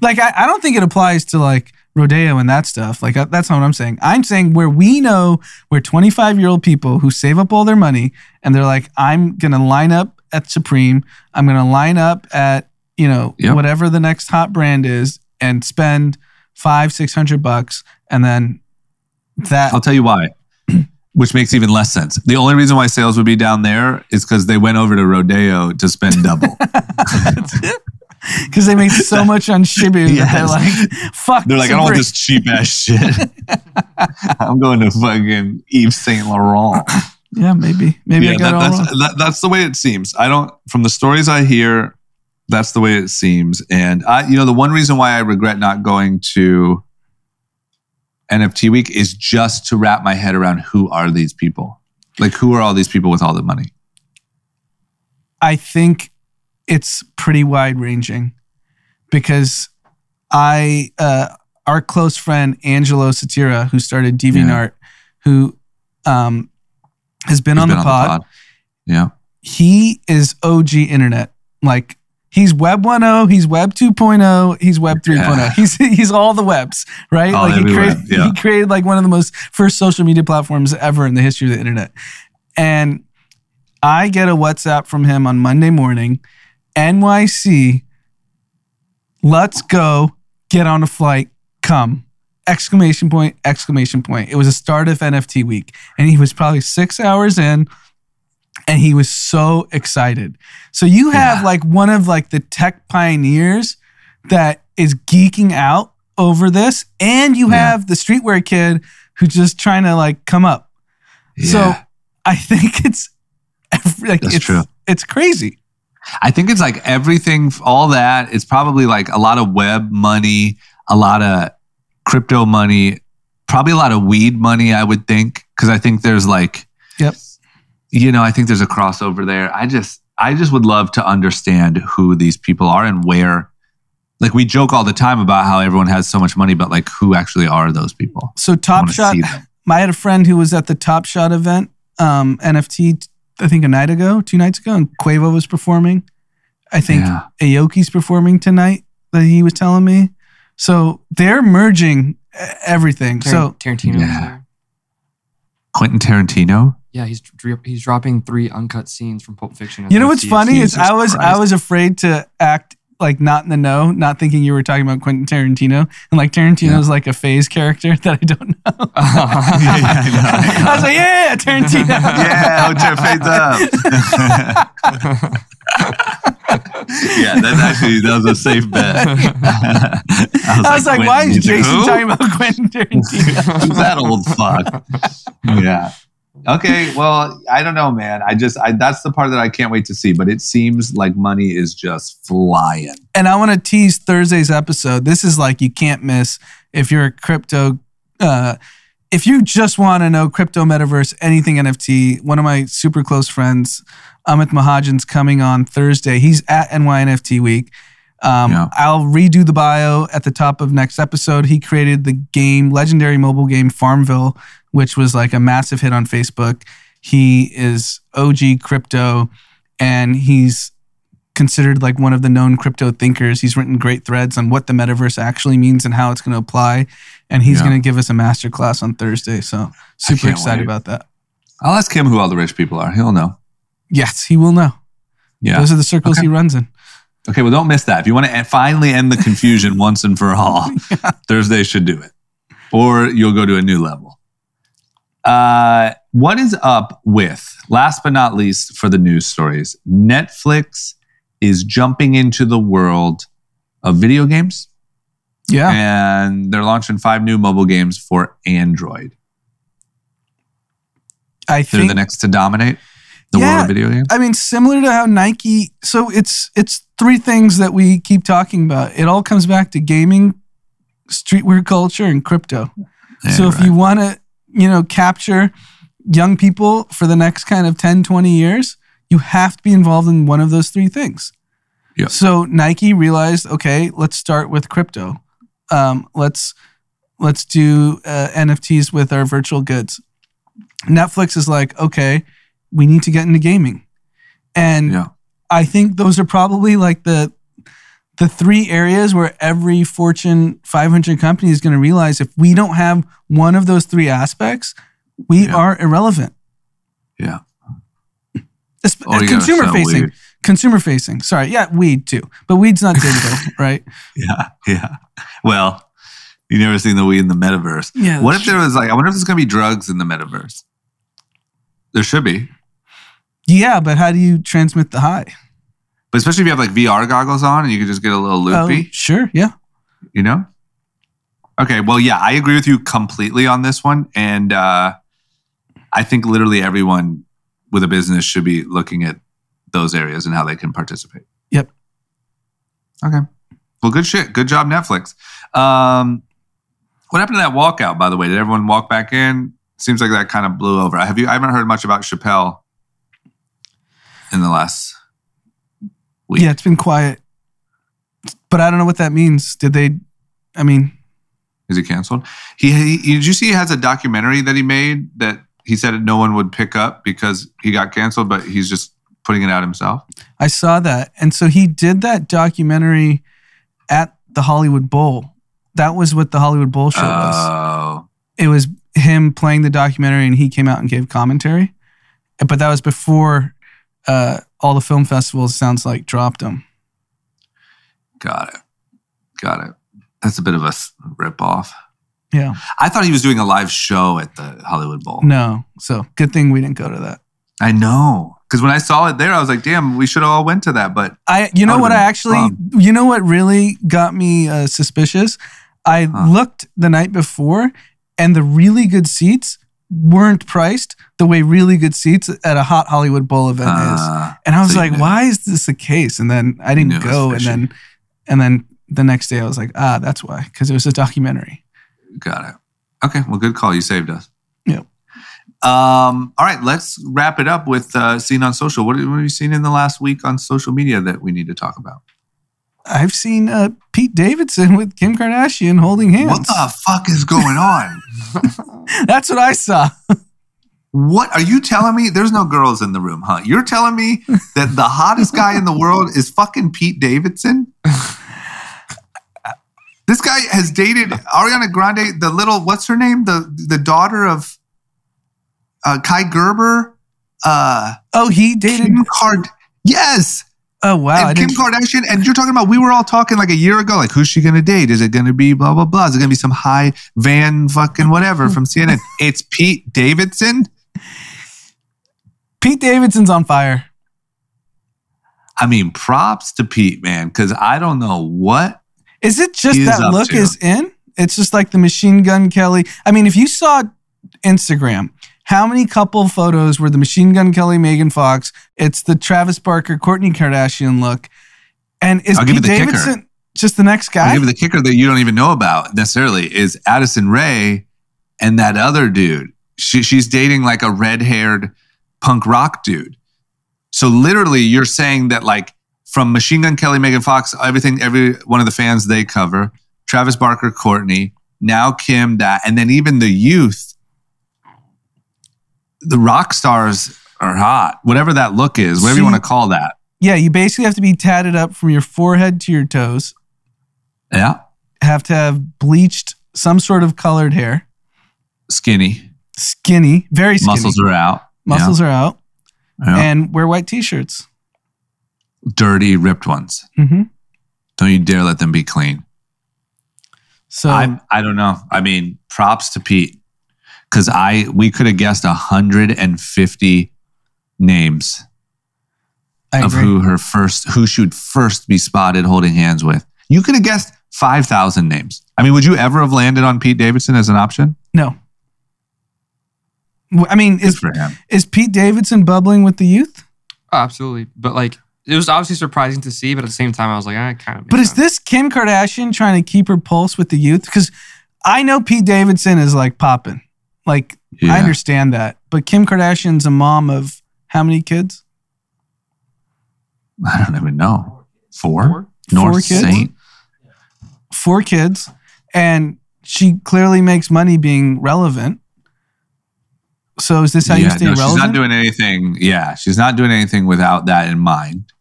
Like, I don't think it applies to like Rodeo and that stuff. Like, that's not what I'm saying. I'm saying where we know we're 25-year-old people who save up all their money and they're like, I'm going to line up at Supreme. I'm going to line up at, whatever the next hot brand is and spend $500-$600. And then that... I'll tell you why. Which makes even less sense. The only reason why sales would be down there is because they went over to Rodeo to spend double. Because they made so much on Shibu that they're like, fuck. They're like, I don't want this cheap ass shit. I'm going to fucking Yves Saint Laurent. Yeah, maybe I got it all wrong. That's the way it seems. From the stories I hear, that's the way it seems. And the one reason why I regret not going to NFT week is just to wrap my head around who are these people? Like, who are all these people with all the money? I think it's pretty wide ranging because our close friend Angelo Satira, who started DeviantArt, who has been on the pod. Yeah. He is OG internet. Like, he's Web 1.0, he's Web 2.0, he's Web 3.0. Yeah. He's all the webs, right? All like he created like one of the most first social media platforms ever in the history of the internet. And I get a WhatsApp from him on Monday morning, NYC, let's go, get on a flight, come. Exclamation point, exclamation point. It was the start of NFT week. And he was probably 6 hours in. And he was so excited. So you have like one of like the tech pioneers that is geeking out over this. And you have the streetwear kid who's just trying to like come up. Yeah. So I think it's true. It's crazy. I think it's like everything, all that. It's probably like a lot of web money, a lot of crypto money, probably a lot of weed money, I would think. Because I think there's like... Yep. I think there's a crossover there. I just would love to understand who these people are and where Like we joke all the time about how everyone has so much money, but like who actually are those people? So Top Shot, I had a friend who was at the Top Shot event, NFT, I think 2 nights ago, and Quavo was performing. I think Aoki's performing tonight that he was telling me. So they're merging everything. Tarantino was there. Quentin Tarantino? Yeah, he's dropping 3 uncut scenes from Pulp Fiction. You know what's funny is I was afraid to act like not in the know, not thinking you were talking about Quentin Tarantino, and like Tarantino's like a phase character that I don't know. I was like, yeah, Tarantino. Yeah, fades up. Yeah, that was a safe bet. I was like, why is Jason talking about Quentin Tarantino? Who's that old fuck? Yeah. Okay, well, I don't know, man. That's the part that I can't wait to see, but it seems like money is just flying. And I want to tease Thursday's episode. This is like you can't miss if you're a crypto, if you just want to know crypto, metaverse, anything NFT. One of my super close friends, Amit Mahajan's coming on Thursday. He's at NYNFT Week. I'll redo the bio at the top of next episode. He created the game, legendary mobile game Farmville, which was like a massive hit on Facebook. He is OG crypto, and he's considered like one of the known crypto thinkers. He's written great threads on what the metaverse actually means and how it's going to apply. And he's going to give us a masterclass on Thursday. So super excited about that. I'll ask him who all the rich people are. He'll know. Yes, he will know. Yeah. Those are the circles he runs in. Okay, well, don't miss that. If you want to finally end the confusion once and for all, Thursday should do it. Or you'll go to a new level. What is up with, last but not least for the news stories, Netflix is jumping into the world of video games. Yeah. And they're launching 5 new mobile games for Android. I think they're the next to dominate the world of video games. I mean, similar to how Nike, so it's 3 things that we keep talking about. It all comes back to gaming, streetwear culture, and crypto. Yeah, so if you want to, capture young people for the next kind of 10, 20 years, you have to be involved in one of those 3 things. Yep. So Nike realized, okay, let's start with crypto. Let's do NFTs with our virtual goods. Netflix is like, okay, we need to get into gaming. And I think those are probably like the 3 areas where every Fortune 500 company is going to realize if we don't have one of those 3 aspects, we are irrelevant. Yeah. Consumer facing. Sorry. Yeah, weed too. But weed's not digital, right? Yeah. Well, you never seen the weed in the metaverse. Yeah. What if there was I wonder if there's going to be drugs in the metaverse? There should be. Yeah, but how do you transmit the high? But especially if you have like VR goggles on and you can just get a little loopy. Oh, sure, yeah. Okay, well, yeah, I agree with you completely on this one. And I think literally everyone with a business should be looking at those areas and how they can participate. Yep. Okay. Well, good shit. Good job, Netflix. What happened to that walkout, by the way? Did everyone walk back in? Seems like that kind of blew over. I haven't heard much about Chappelle in the last week. Yeah, it's been quiet. But I don't know what that means. Is he canceled? Did you see he has a documentary that he made that he said no one would pick up because he got canceled, but he's just putting it out himself? I saw that. And so he did that documentary at the Hollywood Bowl. That was what the Hollywood Bowl show was. It was him playing the documentary and he came out and gave commentary. But that was before all the film festivals, sounds like, dropped him. Got it. That's a bit of a ripoff. Yeah. I thought he was doing a live show at the Hollywood Bowl. No. So good thing we didn't go to that. I know. Because when I saw it there, I was like, damn, we should have all went to that. But you know what really got me suspicious? I looked the night before and the really good seats weren't priced the way really good seats at a hot Hollywood Bowl event is. And I was like, why is this the case? And then I didn't go. And then the next day I was like, that's why. Because it was a documentary. Got it. Okay. Well, good call. You saved us. Yeah. All right. Let's wrap it up with seen on social. What have you seen in the last week on social media that we need to talk about? I've seen Pete Davidson with Kim Kardashian holding hands. What the fuck is going on? That's what I saw. What are you telling me? There's no girls in the room, huh? You're telling me that the hottest guy in the world is fucking Pete Davidson? This guy has dated Ariana Grande, the little, what's her name? The daughter of Kai Gerber. He dated Yes. Oh, wow. And Kim Kardashian. And you're talking about, we were all talking like a year ago, like, who's she going to date? Is it going to be blah, blah, blah? Is it going to be some high van fucking whatever from CNN? It's Pete Davidson. Pete Davidson's on fire. I mean, props to Pete, man, because I don't know what. Is it just that look is in? It's just like the Machine Gun Kelly. I mean, if you saw Instagram, how many couple photos were the Machine Gun Kelly, Megan Fox? It's the Travis Barker, Kourtney Kardashian look. And is Pete Davidson just the next guy? I'll give you the kicker that you don't even know about necessarily is Addison Rae and that other dude. She's dating like a red-haired punk rock dude. So literally you're saying that like from Machine Gun Kelly, Megan Fox, every one of the fans they cover, Travis Barker, Kourtney, now Kim, that, and then even the youth, the rock stars are hot. Whatever that look is, whatever you want to call that. Yeah, you basically have to be tatted up from your forehead to your toes. Yeah. Have to have bleached some sort of colored hair. Skinny, very skinny. Muscles are out. Are out. Yeah. And wear white t-shirts. Dirty, ripped ones. Mm-hmm. Don't you dare let them be clean. So I don't know. I mean, props to Pete. Because we could have guessed 150 names of who she would first be spotted holding hands with. You could have guessed 5,000 names. I mean, would you ever have landed on Pete Davidson as an option? No. I mean, is Pete Davidson bubbling with the youth? Oh, absolutely. But like, it was obviously surprising to see, but at the same time, I was like, I kind of. But is this Kim Kardashian trying to keep her pulse with the youth? Because I know Pete Davidson is like popping. Like, yeah. I understand that. But Kim Kardashian's a mom of how many kids? I don't even know. 4? North kids? Saint. 4 kids. And she clearly makes money being relevant. So is this how you stay relevant? She's not doing anything. Yeah, she's not doing anything without that in mind.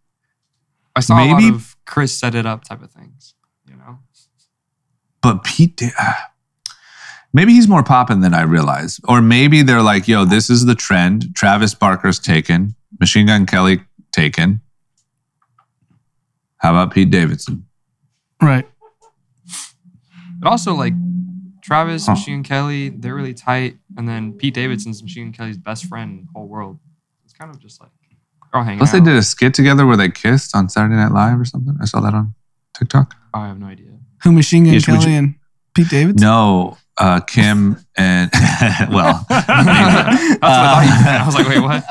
I saw a lot of Chris set it up type of things, you know? But Pete... maybe he's more popping than I realize. Or maybe they're like, yo, this is the trend. Travis Barker's taken. Machine Gun Kelly taken. How about Pete Davidson? Right. But also, like, Travis, Machine Gun Kelly, they're really tight. And then Pete Davidson's Machine Gun Kelly's best friend in the whole world. It's kind of just like, they're all hanging out. Plus, they did a skit together where they kissed on Saturday Night Live or something. I saw that on TikTok. Oh, I have no idea. Who, Machine Gun Kelly and Pete Davidson? No. Kim and well, that's what I thought you meant. I was like, wait, what?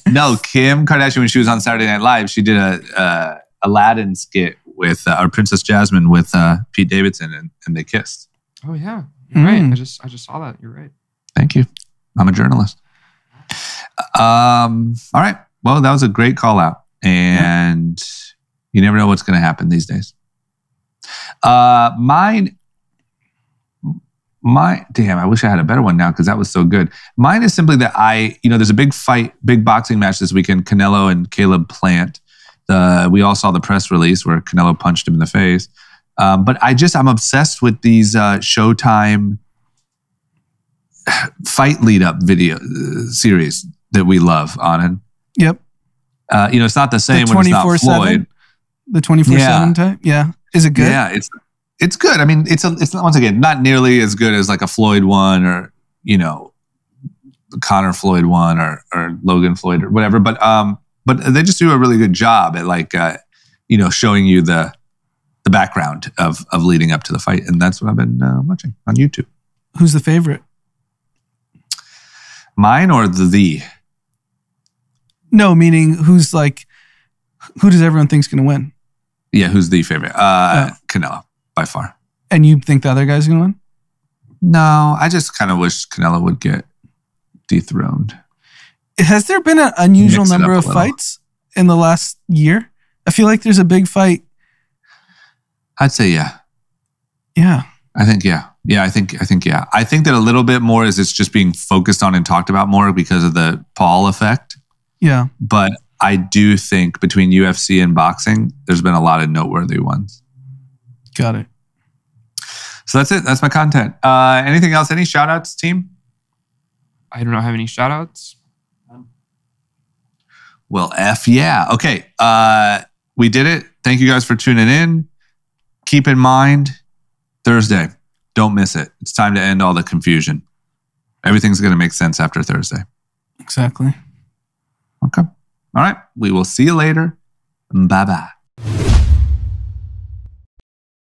No, Kim Kardashian, when she was on Saturday Night Live, she did a Aladdin skit with our Princess Jasmine with Pete Davidson, and they kissed. Oh yeah, you're right. I just saw that. You're right. Thank you. I'm a journalist. All right. Well, that was a great call out, and you never know what's going to happen these days. Damn, I wish I had a better one now because that was so good. Mine is simply that there's a big boxing match this weekend, Canelo and Caleb Plant. We all saw the press release where Canelo punched him in the face. But I'm obsessed with these Showtime fight lead up video series that we love, Anand. Yep. It's not the same when it's not Floyd. The 24/7 type? Yeah. Is it good? Yeah, it's good. I mean, it's once again not nearly as good as like a Floyd one or the Conor Floyd one or Logan Floyd or whatever. But they just do a really good job at like showing you the background of leading up to the fight, and that's what I've been watching on YouTube. Who's the favorite? Mine or the? No, meaning who does everyone think's going to win? Yeah, who's the favorite? Canelo. By far. And you think the other guy's going to win? No, I just kind of wish Canelo would get dethroned. Has there been an unusual number of fights in the last year? I feel like there's a big fight I'd say yeah. Yeah. I think yeah. Yeah, I think yeah. I think that a little bit more is it's just being focused on and talked about more because of the Paul effect. Yeah. But I do think between UFC and boxing, there's been a lot of noteworthy ones. Got it. So that's it. That's my content. Anything else? Any shout outs, team? I do not have any shout outs. Well, F yeah. Okay. We did it. Thank you guys for tuning in. Keep in mind, Thursday. Don't miss it. It's time to end all the confusion. Everything's going to make sense after Thursday. Exactly. Okay. All right. We will see you later. Bye-bye.